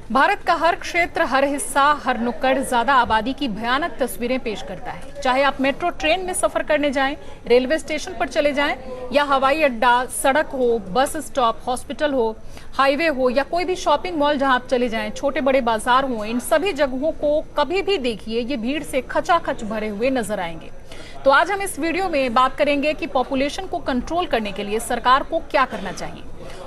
भारत का हर क्षेत्र, हर हिस्सा, हर नुक्कड़ ज्यादा आबादी की भयानक तस्वीरें पेश करता है। चाहे आप मेट्रो ट्रेन में सफर करने जाएं, रेलवे स्टेशन पर चले जाएं, या हवाई अड्डा, सड़क हो, बस स्टॉप, हॉस्पिटल हो, हाईवे हो, या कोई भी शॉपिंग मॉल जहां आप चले जाएं, छोटे बड़े बाजार हो, इन सभी जगहों को कभी भी देखिए, ये भीड़ से खचाखच भरे हुए नजर आएंगे। तो आज हम इस वीडियो में बात करेंगे कि पॉपुलेशन को कंट्रोल करने के लिए सरकार को क्या करना चाहिए।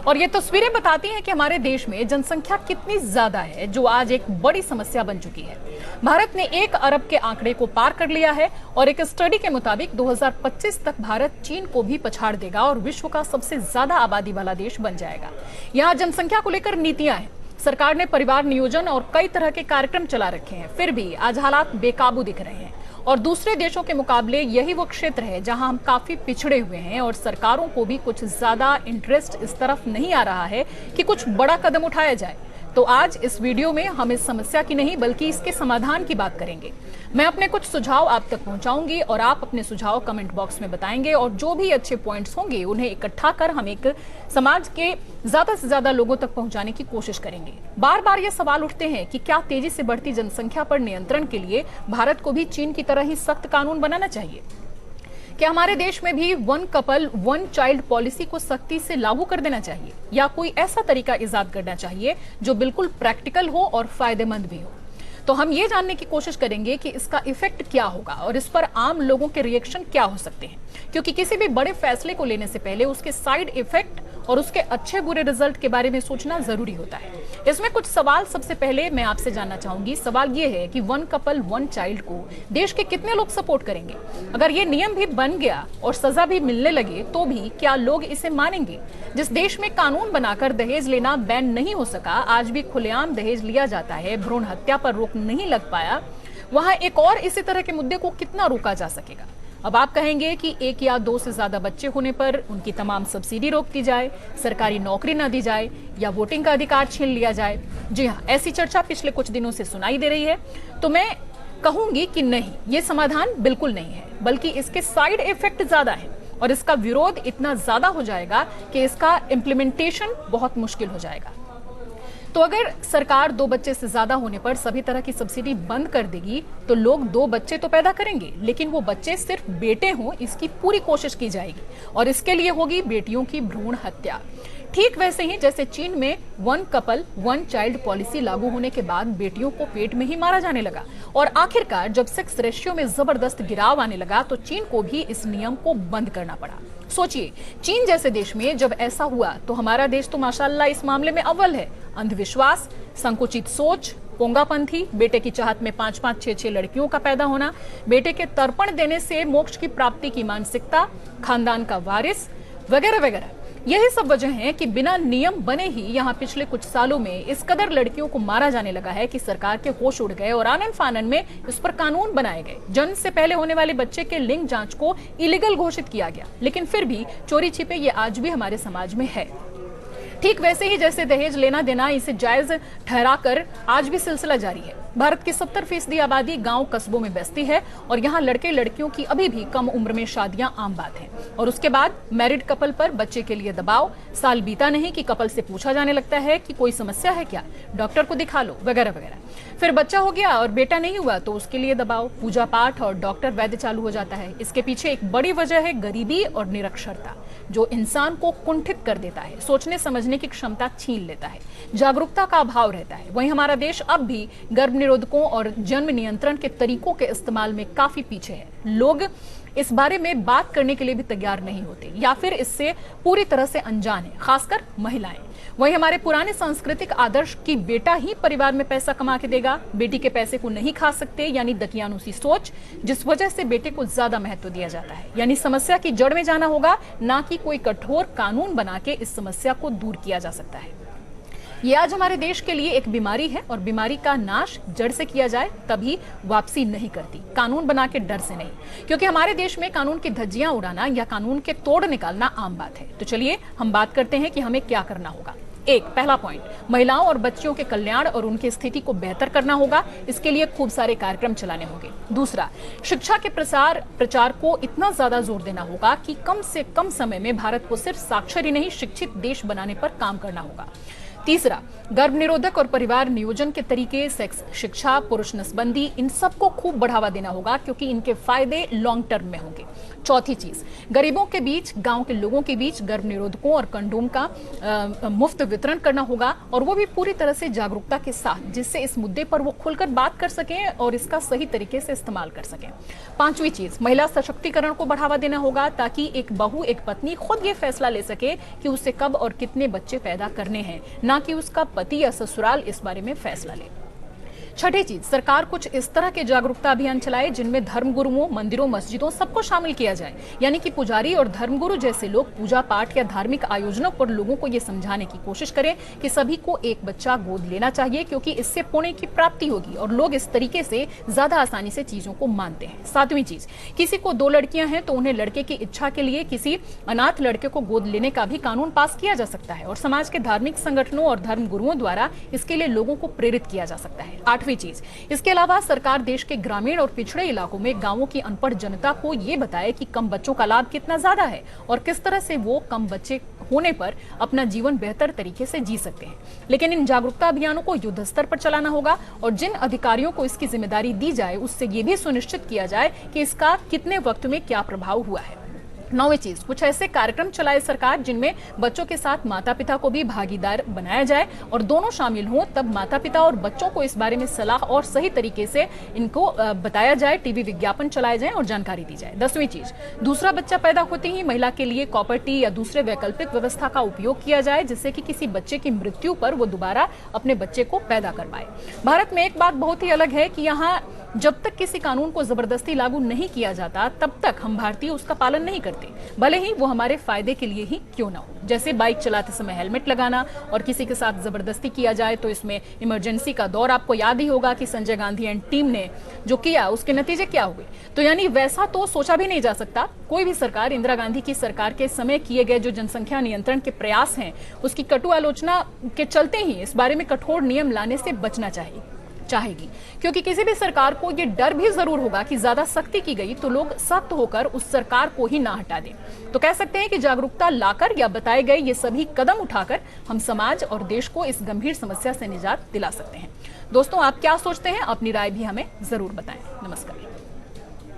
और ये तस्वीरें बताती हैं कि हमारे देश में जनसंख्या कितनी ज्यादा है, जो आज एक बड़ी समस्या बन चुकी है। भारत ने 1 अरब के आंकड़े को पार कर लिया है और एक स्टडी के मुताबिक 2025 तक भारत चीन को भी पछाड़ देगा और विश्व का सबसे ज्यादा आबादी वाला देश बन जाएगा। यहाँ जनसंख्या को लेकर नीतियां हैं, सरकार ने परिवार नियोजन और कई तरह के कार्यक्रम चला रखे हैं, फिर भी आज हालात बेकाबू दिख रहे हैं। और दूसरे देशों के मुकाबले यही वो क्षेत्र है जहां हम काफी पिछड़े हुए हैं और सरकारों को भी कुछ ज्यादा इंटरेस्ट इस तरफ नहीं आ रहा है कि कुछ बड़ा कदम उठाया जाए। तो आज इस वीडियो में हम इस समस्या की नहीं बल्कि इसके समाधान की बात करेंगे। मैं अपने कुछ सुझाव आप तक पहुंचाऊंगी और आप अपने सुझाव कमेंट बॉक्स में बताएंगे और जो भी अच्छे पॉइंट्स होंगे उन्हें इकट्ठा कर हम एक समाज के ज्यादा से ज्यादा लोगों तक पहुंचाने की कोशिश करेंगे। बार बार ये सवाल उठते हैं कि क्या तेजी से बढ़ती जनसंख्या पर नियंत्रण के लिए भारत को भी चीन की तरह ही सख्त कानून बनाना चाहिए? क्या हमारे देश में भी 1 कपल 1 चाइल्ड पॉलिसी को सख्ती से लागू कर देना चाहिए, या कोई ऐसा तरीका इजाद करना चाहिए जो बिल्कुल प्रैक्टिकल हो और फायदेमंद भी हो? तो हम ये जानने की कोशिश करेंगे कि इसका इफेक्ट क्या होगा और इस पर आम लोगों के रिएक्शन क्या हो सकते हैं, क्योंकि किसी भी बड़े फैसले को लेने से पहले उसके साइड इफेक्ट और उसके अच्छे बुरे रिजल्ट के बारे में सोचना जरूरी होता है। इसमें कुछ सवाल सबसे पहले मैं आपसे जानना चाहूंगी। सवाल ये है कि 1 कपल 1 चाइल्ड को देश के कितने लोग सपोर्ट करेंगे? अगर ये नियम भी बन गया और सजा भी मिलने लगे तो भी क्या लोग इसे मानेंगे? जिस देश में कानून बनाकर दहेज लेना बैन नहीं हो सका, आज भी खुलेआम दहेज लिया जाता है, भ्रूण हत्या पर रोक नहीं लग पाया, वहां एक और इसी तरह के मुद्दे को कितना रोका जा सकेगा? अब आप कहेंगे कि 1 या 2 से ज्यादा बच्चे होने पर उनकी तमाम सब्सिडी रोक दी जाए, सरकारी नौकरी न दी जाए, या वोटिंग का अधिकार छीन लिया जाए। जी हाँ, ऐसी चर्चा पिछले कुछ दिनों से सुनाई दे रही है। तो मैं कहूंगी कि नहीं, ये समाधान बिल्कुल नहीं है, बल्कि इसके साइड इफेक्ट ज्यादा है और इसका विरोध इतना ज्यादा हो जाएगा कि इसका इम्प्लीमेंटेशन बहुत मुश्किल हो जाएगा। तो अगर सरकार 2 बच्चे से ज्यादा होने पर सभी तरह की सब्सिडी बंद कर देगी तो लोग 2 बच्चे तो पैदा करेंगे, लेकिन वो बच्चे सिर्फ बेटे हों इसकी पूरी कोशिश की जाएगी और इसके लिए होगी बेटियों की भ्रूण हत्या। ठीक वैसे ही जैसे चीन में 1 कपल 1 चाइल्ड पॉलिसी लागू होने के बाद बेटियों को पेट में ही मारा जाने लगा और आखिरकार जब सेक्स रेशियो में जबरदस्त गिराव आने लगा तो चीन को भी इस नियम को बंद करना पड़ा। सोचिए, चीन जैसे देश में जब ऐसा हुआ तो हमारा देश तो माशाअल्लाह इस मामले में अव्वल है। अंधविश्वास, संकुचित सोच, पोंगापंथी, बेटे की चाहत में 5-5, 6-6 लड़कियों का पैदा होना, बेटे के तर्पण देने से मोक्ष की प्राप्ति की मानसिकता, खानदान का वारिस वगैरह वगैरह, यही सब वजह है कि बिना नियम बने ही यहाँ पिछले कुछ सालों में इस कदर लड़कियों को मारा जाने लगा है कि सरकार के होश उड़ गए और आनन फानन में इस पर कानून बनाए गए। जन्म से पहले होने वाले बच्चे के लिंग जांच को इलीगल घोषित किया गया, लेकिन फिर भी चोरी छिपे ये आज भी हमारे समाज में है। ठीक वैसे ही जैसे दहेज लेना देना इसे जायज ठहराकर आज भी सिलसिला जारी है। भारत की 70% आबादी गांव कस्बों में बसती है और यहाँ लड़के लड़कियों की अभी भी कम उम्र में शादियां आम बात है। और उसके बाद मैरिड कपल पर बच्चे के लिए दबाव, साल बीता नहीं कि कपल से पूछा जाने लगता है कि कोई समस्या है क्या, डॉक्टर को दिखा लो वगैरह वगैरह। फिर बच्चा हो गया और बेटा नहीं हुआ तो उसके लिए दबाव, पूजा पाठ और डॉक्टर वैद्य चालू हो जाता है। इसके पीछे एक बड़ी वजह है गरीबी और निरक्षरता, जो इंसान को कुंठित कर देता है, सोचने समझने की क्षमता छीन लेता है, जागरूकता का अभाव रहता है। वहीं हमारा देश अब भी गर्भ निरोधकों और जन्म नियंत्रण के तरीकों के इस्तेमाल में काफी पीछे है। लोग इस बारे में बात करने के लिए भी तैयार नहीं होते या फिर इससे पूरी तरह से अनजान है, खासकर महिलाएं। वहीं हमारे पुराने सांस्कृतिक आदर्श की बेटा ही परिवार में पैसा कमा के देगा, बेटी के पैसे को नहीं खा सकते, यानी दकियानुसी सोच, जिस वजह से बेटे को ज्यादा महत्व दिया जाता है। यानी समस्या की जड़ में जाना होगा, ना कि कोई कठोर कानून बना के इस समस्या को दूर किया जा सकता है। ये आज हमारे देश के लिए एक बीमारी है और बीमारी का नाश जड़ से किया जाए तभी वापसी नहीं करती, कानून बना के डर से नहीं, क्योंकि हमारे देश में कानून की धज्जियां उड़ाना या कानून के तोड़ निकालना आम बात है। तो चलिए हम बात करते हैं कि हमें क्या करना होगा। पहला पॉइंट, महिलाओं और बच्चियों के कल्याण और उनकी स्थिति को बेहतर करना होगा। इसके लिए खूब सारे कार्यक्रम चलाने होंगे। दूसरा, शिक्षा के प्रचार को इतना ज्यादा जोर देना होगा कि कम से कम समय में भारत को सिर्फ साक्षर ही नहीं शिक्षित देश बनाने पर काम करना होगा। तीसरा, गर्भ निरोधक और परिवार नियोजन के तरीके, सेक्स शिक्षा, पुरुष नसबंदी, इन सबको खूब बढ़ावा देना होगा क्योंकि इनके फायदे लॉन्ग टर्म में होंगे। चौथी चीज, गरीबों के बीच, गांव के लोगों के बीच गर्भ निरोधकों और कंडोम का मुफ्त वितरण करना होगा और वो भी पूरी तरह से जागरूकता के साथ, जिससे इस मुद्दे पर वो खुलकर बात कर सकें और इसका सही तरीके से इस्तेमाल कर सकें। पांचवी चीज, महिला सशक्तिकरण को बढ़ावा देना होगा ताकि एक बहू, एक पत्नी खुद ये फैसला ले सके कि उसे कब और कितने बच्चे पैदा करने हैं, ना कि उसका पति या ससुराल इस बारे में फैसला ले। छठी चीज, सरकार कुछ इस तरह के जागरूकता अभियान चलाए जिनमें धर्मगुरुओं, मंदिरों, मस्जिदों सबको शामिल किया जाए, यानी कि पुजारी और धर्मगुरु जैसे लोग पूजा पाठ या धार्मिक आयोजनों पर लोगों को यह समझाने की कोशिश करें कि सभी को एक बच्चा गोद लेना चाहिए क्योंकि इससे पुण्य की प्राप्ति होगी और लोग इस तरीके से ज्यादा आसानी से चीजों को मानते हैं। सातवीं चीज, किसी को 2 लड़कियां हैं तो उन्हें लड़के की इच्छा के लिए किसी अनाथ लड़के को गोद लेने का भी कानून पास किया जा सकता है और समाज के धार्मिक संगठनों और धर्मगुरुओं द्वारा इसके लिए लोगों को प्रेरित किया जा सकता है। आठवीं चीज, इसके अलावा सरकार देश के ग्रामीण और पिछड़े इलाकों में गांवों की अनपढ़ जनता को यह बताए कि कम बच्चों का लाभ कितना ज्यादा है और किस तरह से वो कम बच्चे होने पर अपना जीवन बेहतर तरीके से जी सकते हैं। लेकिन इन जागरूकता अभियानों को युद्ध स्तर पर चलाना होगा और जिन अधिकारियों को इसकी जिम्मेदारी दी जाए उससे ये भी सुनिश्चित किया जाए कि इसका कितने वक्त में क्या प्रभाव हुआ है। 9वीं चीज, कुछ ऐसे कार्यक्रम चलाए सरकार जिनमें बच्चों के साथ माता पिता को भी भागीदार बनाया जाए और दोनों शामिल हों, तब माता पिता और बच्चों को इस बारे में सलाह और सही तरीके से इनको बताया जाए, टीवी विज्ञापन चलाए जाए और जानकारी दी जाए। 10वीं चीज, दूसरा बच्चा पैदा होते ही महिला के लिए कॉपर्टी या दूसरे वैकल्पिक व्यवस्था का उपयोग किया जाए जिससे कि किसी बच्चे की मृत्यु पर वो दोबारा अपने बच्चे को पैदा कर पाए। भारत में एक बात बहुत ही अलग है कि यहाँ जब तक किसी कानून को जबरदस्ती लागू नहीं किया जाता तब तक हम भारतीय उसका पालन नहीं करते, भले ही वो हमारे फायदे के लिए ही क्यों ना हो। जैसे बाइक चलाते समय हेलमेट लगाना और किसी के साथ जबरदस्ती किया जाए तो इसमें इमरजेंसी का दौर आपको याद ही होगा कि संजय गांधी एंड टीम ने जो किया उसके नतीजे क्या हुए। तो यानी वैसा तो सोचा भी नहीं जा सकता। कोई भी सरकार, इंदिरा गांधी की सरकार के समय किए गए जो जनसंख्या नियंत्रण के प्रयास हैं उसकी कटु आलोचना के चलते ही इस बारे में कठोर नियम लाने से बचना चाहेगी क्योंकि किसी भी सरकार को ये डर भी जरूर होगा कि ज्यादा सख्ती की गई तो लोग सख्त होकर उस सरकार को ही ना हटा दें। तो कह सकते हैं कि जागरूकता लाकर या बताए गए ये सभी कदम उठाकर हम समाज और देश को इस गंभीर समस्या से निजात दिला सकते हैं। दोस्तों, आप क्या सोचते हैं? अपनी राय भी हमें जरूर बताएं। नमस्कार।